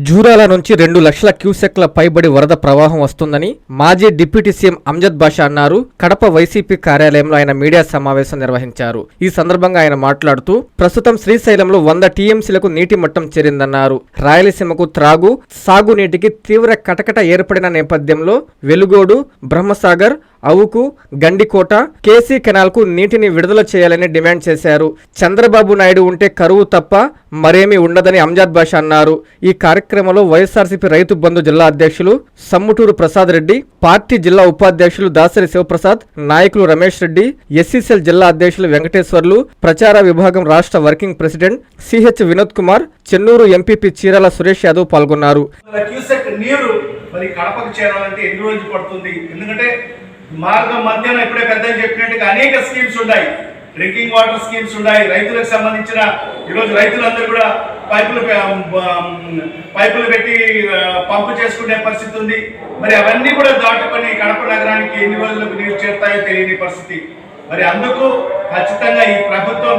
జూరాల నుంచి 2 లక్షల క్యూసెక్ల పైబడి వరద ప్రవాహం వస్తుందని మాజీ డిప్యూటీ సీఎం అమ్జద్ బాషా అన్నారు. కడప వైసీపీ కార్యాలయంలో ఆయన మీడియా సమావేశం నిర్వహించారు. ఈ సందర్భంగా ఆయన మాట్లాడుతూ ప్రస్తుతం శ్రీశైలంలో 100 టీఎంసీలకు నీటి మట్టం చేరిందన్నారు. రాయలసీమకు త్రాగు, సాగునీటికి తీవ్ర కటకట ఏర్పడిన నేపథ్యంలో వెలుగోడు, బ్రహ్మసాగర్, అవుకు, గండికోట, కేసీ కెనాల్కు నీటిని విడుదల చేయాలని డిమాండ్ చేశారు. చంద్రబాబు నాయుడు ఉంటే కరువు తప్ప మరేమీ ఉండదని అమ్జద్ బాషా అన్నారు. ఈ కార్యక్రమంలో వైఎస్ఆర్సీపీ రైతు బంధు జిల్లా అధ్యక్షులు సమ్ముటూరు ప్రసాద్ రెడ్డి, పార్టీ జిల్లా ఉపాధ్యక్షులు దాసరి శివప్రసాద్, నాయకులు రమేష్ రెడ్డి, ఎస్సీసీఎల్ జిల్లా అధ్యక్షులు వెంకటేశ్వర్లు, ప్రచార విభాగం రాష్ట్ర working president CH Vinod Kumar, Chennur MPP Chirala Suresh Yadav పాల్గొన్నారు. మార్గం మధ్యన ఇప్పుడే పెద్దలు చెప్పినట్టుగా అనేక స్కీమ్స్ ఉన్నాయి. డ్రింకింగ్ వాటర్ స్కీమ్స్ ఉన్నాయి. రైతులకు సంబంధించిన ఈరోజు రైతులందరూ కూడా పైపులు పెట్టి పంపు చేసుకునే పరిస్థితి ఉంది. మరి అవన్నీ కూడా దాటుకొని కడప నగరానికి ఎన్ని రోజులకు నీరు చేరుతాయో తెలియని పరిస్థితి. మరి అందుకు ఖచ్చితంగా ఈ ప్రభుత్వం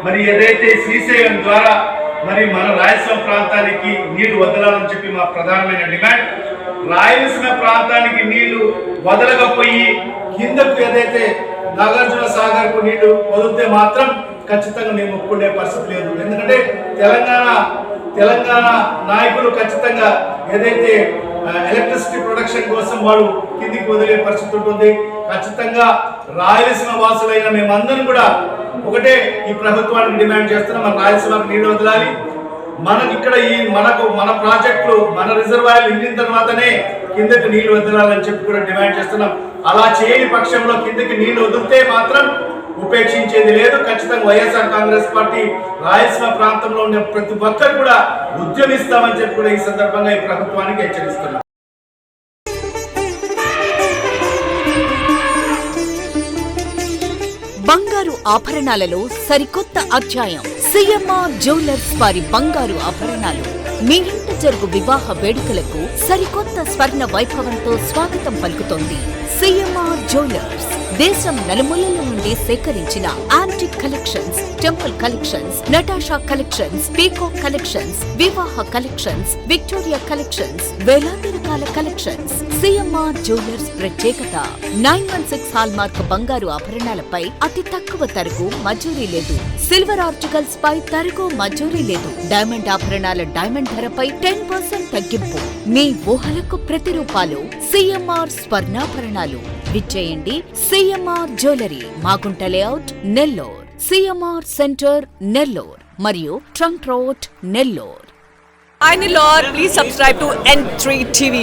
మరి ఏదైతే శ్రీశైలం ద్వారా మరి మన రాయలసీమ ప్రాంతానికి నీళ్లు వదలాలని చెప్పి మా ప్రధానమైన డిమాండ్. రాయలసీమ ప్రాంతానికి నీళ్లు వదలకపోయి కిందకు ఏదైతే నాగార్జున సాగర్ కు నీళ్లు వదిలితే మాత్రం ఖచ్చితంగా మేము ఒప్పుకునే పరిస్థితి లేదు. ఎందుకంటే తెలంగాణ నాయకులు ఖచ్చితంగా ఏదైతే ఎలక్ట్రిసిటీ ప్రొడక్షన్ కోసం వాళ్ళు కిందికి వదిలే పరిస్థితి ఉంటుంది. ఖచ్చితంగా రాయలసీమ వాసులైన మేమందరం కూడా ఒకటే ఈ ప్రభుత్వానికి డిమాండ్ చేస్తున్నాం. మన రాయలసీమకు నీళ్లు వదలాలి. మనకి ఇక్కడ మన ప్రాజెక్టులు, మన రిజర్వాయర్లు నిండిన తర్వాతనే కిందకి నీళ్లు వదలాలని చెప్పి కూడా డిమాండ్ చేస్తున్నాం. అలా చేయని పక్షంలో కిందకి నీళ్లు వదిలితే మాత్రం ఉపేక్షించేది లేదు. ఖచ్చితంగా వైఎస్ఆర్ కాంగ్రెస్ పార్టీ రాయలసీమ ప్రాంతంలో ఉన్న ప్రతి ఒక్కరు కూడా ఉద్యమిస్తామని చెప్పి కూడా ఈ సందర్భంగా ఈ ప్రభుత్వానికి హెచ్చరిస్తున్నాం. బంగారు ఆభరణాలలో సరికొత్త అధ్యాయం. సిఎంఆర్ జ్యువెలర్స్ వారి బంగారు ఆభరణాలు మీ ఇంట జరుగు వివాహ వేడుకలకు సరికొత్త స్వర్ణ వైభవంతో స్వాగతం పలుకుతోంది. సిఎంఆర్ జ్యువెలర్స్ దేశం నలుమూలల నుండి సేకరించిన antique collections, temple collections, Natasha collections, peacock collections, వివాహ కలెక్షన్స్, విక్టోరియా కలెక్షన్స్, వేలాది రకాల కలెక్షన్స్. సిఎంఆర్ జ్యువెలర్స్ ప్రత్యేకత 916 హాల్మార్క్ బంగారు ఆభరణాలపై అతి తక్కువ తరుగు మజూరీ లేదు. సిల్వర్ ఆర్టికల్స్ పై తరుగు మజూరీ లేదు. డైమండ్ ఆభరణాల డైమండ్ ధరపై 10% తగ్గింపు. మీ ఊహలకు ప్రతిరూపాలు సిఎంఆర్ స్వర్ణాభరణాలు. విచ్చేయండి CMR jewellery, Magunta layout, Nellore, CMR centre, Nellore మరియు trunk road, Nellore. Hi Nellore, please subscribe to N3 TV.